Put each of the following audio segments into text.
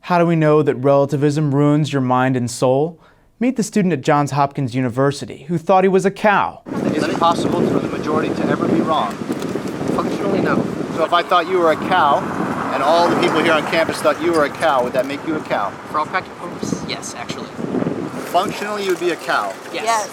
How do we know that relativism ruins your mind and soul? Meet the student at Johns Hopkins University who thought he was a cow. Is it possible for the majority to ever be wrong? Functionally, no. So if I thought you were a cow, and all the people here on campus thought you were a cow, would that make you a cow? For all practical purposes, yes, actually. Functionally, you would be a cow. Yes.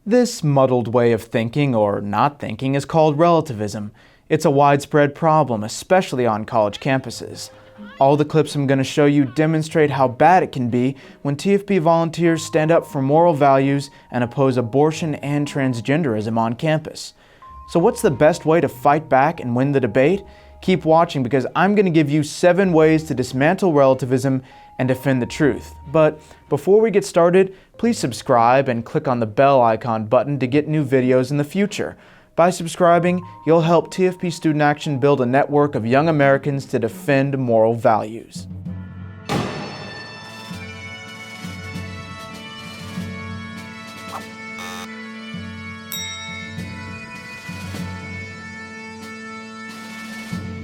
This muddled way of thinking, or not thinking, is called relativism. It's a widespread problem, especially on college campuses. All the clips I'm going to show you demonstrate how bad it can be when TFP volunteers stand up for moral values and oppose abortion and transgenderism on campus. So what's the best way to fight back and win the debate? Keep watching because I'm going to give you 7 ways to dismantle relativism and defend the truth. But before we get started, please subscribe and click on the bell icon button to get new videos in the future. By subscribing, you'll help TFP Student Action build a network of young Americans to defend moral values.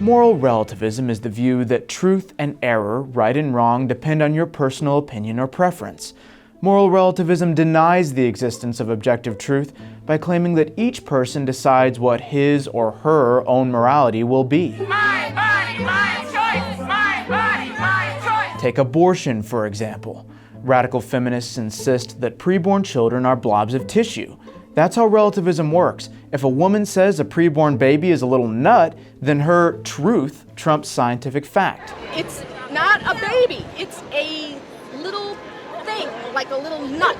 Moral relativism is the view that truth and error, right and wrong, depend on your personal opinion or preference. Moral relativism denies the existence of objective truth by claiming that each person decides what his or her own morality will be. My body, my choice! My body, my choice! Take abortion, for example. Radical feminists insist that preborn children are blobs of tissue. That's how relativism works. If a woman says a preborn baby is a little nut, then her truth trumps scientific fact. It's not a baby, it's a little thing, like a little nut.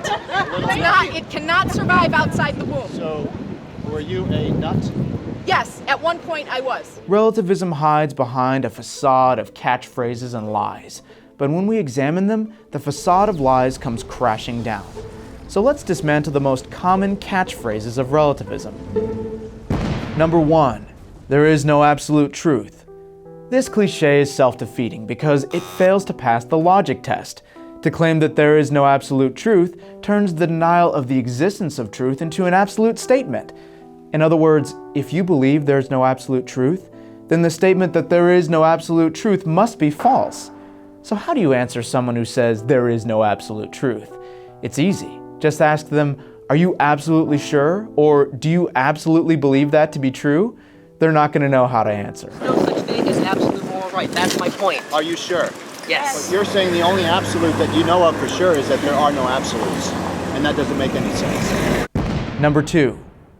It cannot survive outside the womb. So, were you a nut? Yes, at one point I was. Relativism hides behind a facade of catchphrases and lies. But when we examine them, the facade of lies comes crashing down. So let's dismantle the most common catchphrases of relativism. Number 1, there is no absolute truth. This cliche is self-defeating because it fails to pass the logic test. To claim that there is no absolute truth turns the denial of the existence of truth into an absolute statement. In other words, if you believe there's no absolute truth, then the statement that there is no absolute truth must be false. So how do you answer someone who says there is no absolute truth? It's easy. Just ask them, are you absolutely sure? Or do you absolutely believe that to be true? They're not going to know how to answer. No such thing as absolute moral right. That's my point. Are you sure? Yes. But you're saying the only absolute that you know of for sure is that there are no absolutes. And that doesn't make any sense. Number 2,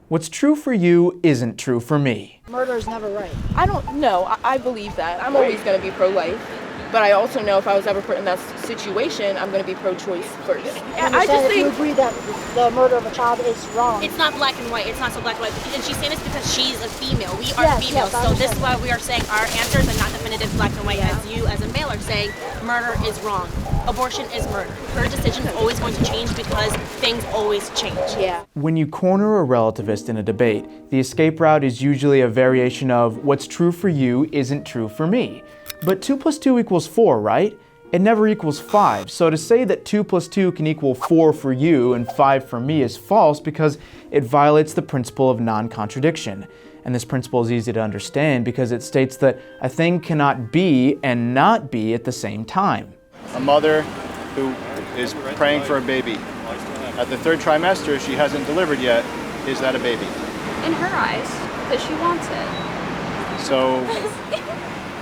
what's true for you isn't true for me. Murder is never right. I don't know. I believe that. I'm always going to be pro-life. But I also know if I was ever put in that situation, I'm going to be pro-choice first. I just think you agree that the murder of a child is wrong. It's not black and white. It's not so black and white. And she's saying this because she's a female. We are Yes, females. yes, I so this is understand. why we are saying our answers are not definitive black and white as you as a male are saying murder is wrong. Abortion is murder. Her decision is always going to change because things always change. Yeah. When you corner a relativist in a debate, the escape route is usually a variation of what's true for you isn't true for me. But 2 plus 2 equals 4, right? It never equals 5, so to say that 2 plus 2 can equal 4 for you and 5 for me is false because it violates the principle of non-contradiction. And this principle is easy to understand because it states that a thing cannot be and not be at the same time. A mother who is praying for a baby. At the 3rd trimester, she hasn't delivered yet. Is that a baby? In her eyes, because she wants it. So,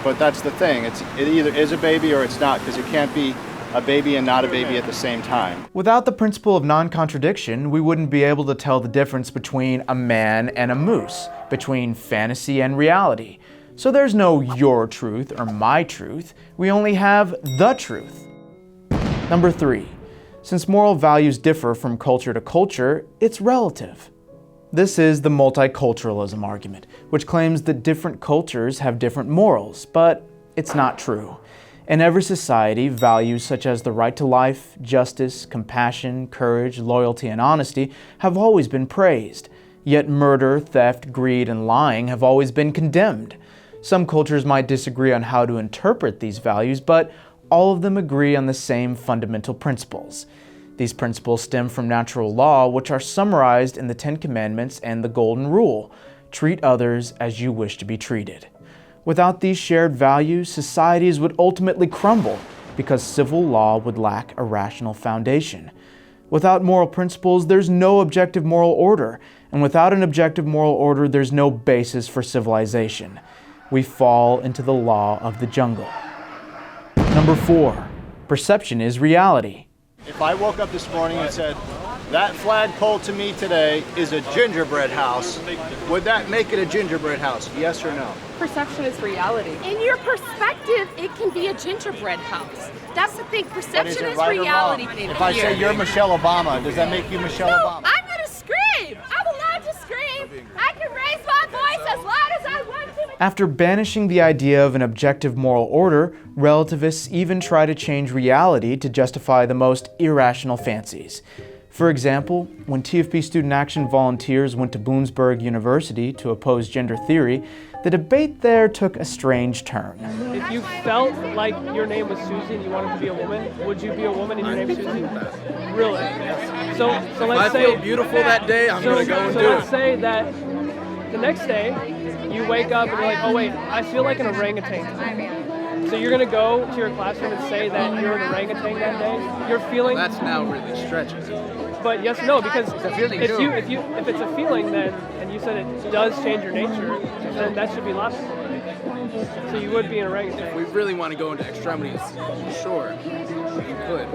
but that's the thing. It either is a baby or it's not, because it can't be a baby and not a baby at the same time. Without the principle of non-contradiction, we wouldn't be able to tell the difference between a man and a moose, between fantasy and reality. So there's no your truth or my truth. We only have the truth. Number 3, since moral values differ from culture to culture, it's relative. This is the multiculturalism argument, which claims that different cultures have different morals, but it's not true. In every society, values such as the right to life, justice, compassion, courage, loyalty, and honesty have always been praised. Yet murder, theft, greed, and lying have always been condemned. Some cultures might disagree on how to interpret these values, but all of them agree on the same fundamental principles. These principles stem from natural law, which are summarized in the 10 Commandments and the Golden Rule. Treat others as you wish to be treated. Without these shared values, societies would ultimately crumble, because civil law would lack a rational foundation. Without moral principles, there's no objective moral order, and without an objective moral order, there's no basis for civilization. We fall into the law of the jungle. Number 4, perception is reality. If I woke up this morning and said, that flagpole to me today is a gingerbread house, would that make it a gingerbread house? Yes or no? Perception is reality. In your perspective, it can be a gingerbread house. That's the thing. But Perception it is right or reality. wrong? If I say you're Michelle Obama, does that make you Michelle No, Obama? I'm gonna scream. I'm allowed to scream. I can raise my voice as loud as I want to. After banishing the idea of an objective moral order, relativists even try to change reality to justify the most irrational fancies. For example, when TFP Student Action volunteers went to Bloomsburg University to oppose gender theory, the debate there took a strange turn. If you felt like your name was Susie and you wanted to be a woman, would you be a woman and your name's Susie? Really? So let's say I feel beautiful that day, I'm gonna go and do it. So let's say that the next day you wake up and you're like, oh wait, I feel like an orangutan. So you're gonna go to your classroom and say that you're an orangutan that day. You're feeling. That's now really stretching. But yes, no, because if it's a feeling, then and you said it does change your nature, then that should be logical. So you would be an orangutan. If we really want to go into extremities, sure, you could.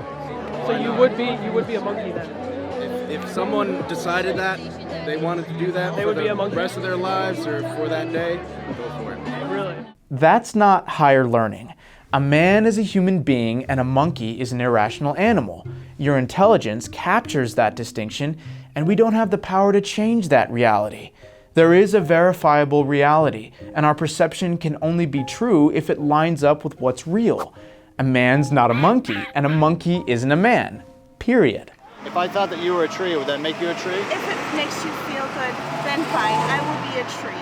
So you would be a monkey then. If someone decided that they wanted to do that for the rest of their lives or for that day, go for it. Really? That's not higher learning. A man is a human being and a monkey is an irrational animal. Your intelligence captures that distinction, and we don't have the power to change that reality. There is a verifiable reality, and our perception can only be true if it lines up with what's real. A man's not a monkey, and a monkey isn't a man. Period. If I thought that you were a tree, would that make you a tree? If it makes you feel good, then fine. I will be a tree.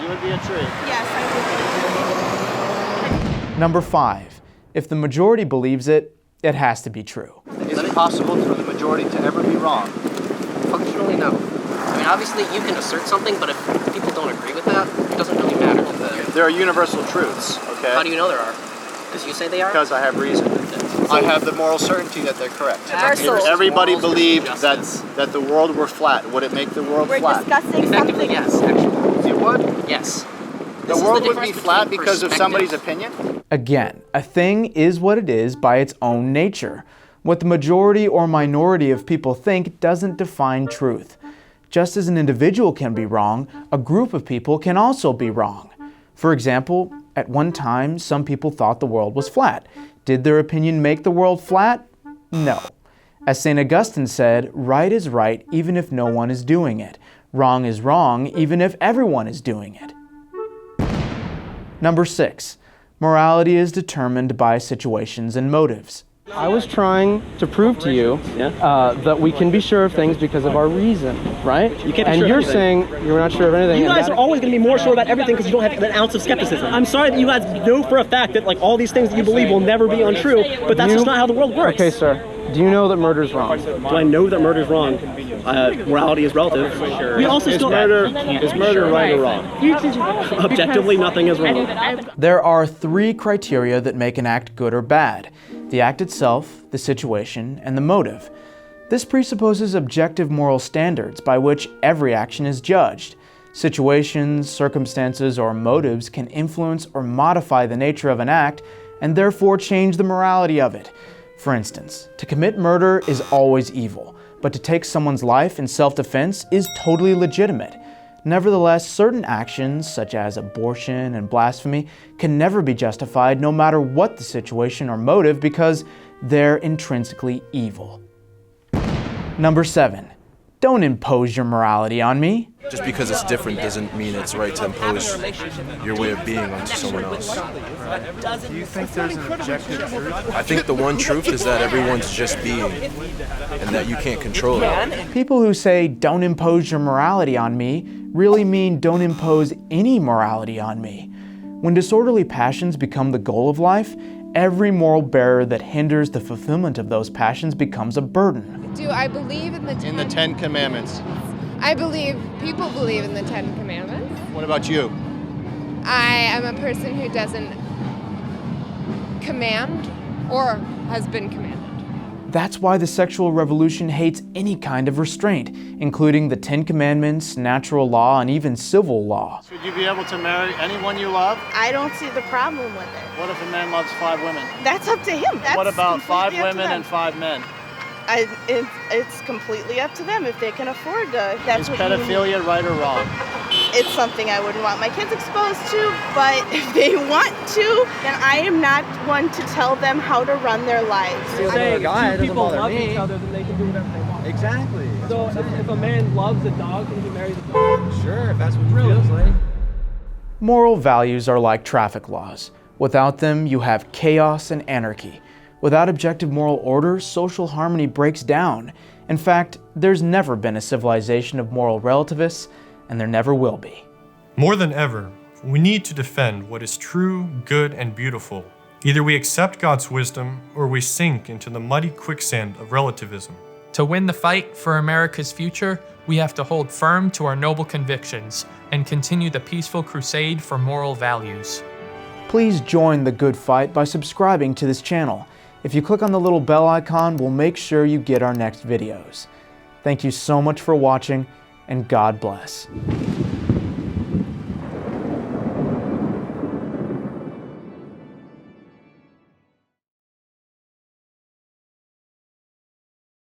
You would be a tree? Yes, I would be a tree. Number 5. If the majority believes it, it has to be true. Is it possible for the majority to ever be wrong? Functionally, no. I mean, obviously, you can assert something, but if people don't agree with that, it doesn't really matter to them. There are universal truths, okay? How do you know there are? Because you say they are? Because I have reason. I have the moral certainty that they're correct. If everybody believed that the world were flat, would it make the world flat? We're discussing Effectively, something. yes, actually. It would? Yes. The world would be flat because of somebody's opinion? Again, a thing is what it is by its own nature. What the majority or minority of people think doesn't define truth. Just as an individual can be wrong, a group of people can also be wrong. For example, at one time, some people thought the world was flat. Did their opinion make the world flat? No. As St. Augustine said, right is right even if no one is doing it. Wrong is wrong even if everyone is doing it. Number 6. Morality is determined by situations and motives. I was trying to prove to you that we can be sure of things because of our reason, right? You can't be and sure you're of anything. saying you're not sure of anything. You guys are always going to be more sure about everything because you don't have an ounce of skepticism. I'm sorry that you guys know for a fact that like all these things that you believe will never be untrue, but that's just not how the world works. Okay, sir. Do you know that murder is wrong? Do I know that murder is wrong? Morality is relative. We also is murder right or wrong? Objectively, nothing is wrong. There are 3 criteria that make an act good or bad: the act itself, the situation, and the motive. This presupposes objective moral standards by which every action is judged. Situations, circumstances, or motives can influence or modify the nature of an act and therefore change the morality of it. For instance, to commit murder is always evil, but to take someone's life in self-defense is totally legitimate. Nevertheless, certain actions, such as abortion and blasphemy, can never be justified no matter what the situation or motive because they're intrinsically evil. Number 7. Don't impose your morality on me. Just because it's different doesn't mean it's right to impose your way of being onto someone else. Do you think there's an objective truth? I think the one truth is that everyone's just being, and that you can't control it. People who say, don't impose your morality on me, really mean don't impose any morality on me. When disorderly passions become the goal of life, every moral barrier that hinders the fulfillment of those passions becomes a burden. Do I believe in the Ten Commandments? I believe people believe in the 10 Commandments. What about you? I am a person who doesn't command or has been commanded. That's why the sexual revolution hates any kind of restraint, including the 10 Commandments, natural law, and even civil law. Should you be able to marry anyone you love? I don't see the problem with it. What if a man loves 5 women? That's up to him. That's What about 5 completely up to women them. and 5 men? It's completely up to them if they can afford to. That's Is what pedophilia right or wrong? It's something I wouldn't want my kids exposed to, but if they want to, then I am not one to tell them how to run their lives. Saying two people love each other, then they can do whatever they want. Exactly. So if a man loves a dog, can he marry the dog? Sure, if that's what he feels like. Moral values are like traffic laws. Without them, you have chaos and anarchy. Without objective moral order, social harmony breaks down. In fact, there's never been a civilization of moral relativists, and there never will be. More than ever, we need to defend what is true, good, and beautiful. Either we accept God's wisdom, or we sink into the muddy quicksand of relativism. To win the fight for America's future, we have to hold firm to our noble convictions and continue the peaceful crusade for moral values. Please join the good fight by subscribing to this channel. If you click on the little bell icon, we'll make sure you get our next videos. Thank you so much for watching, and God bless.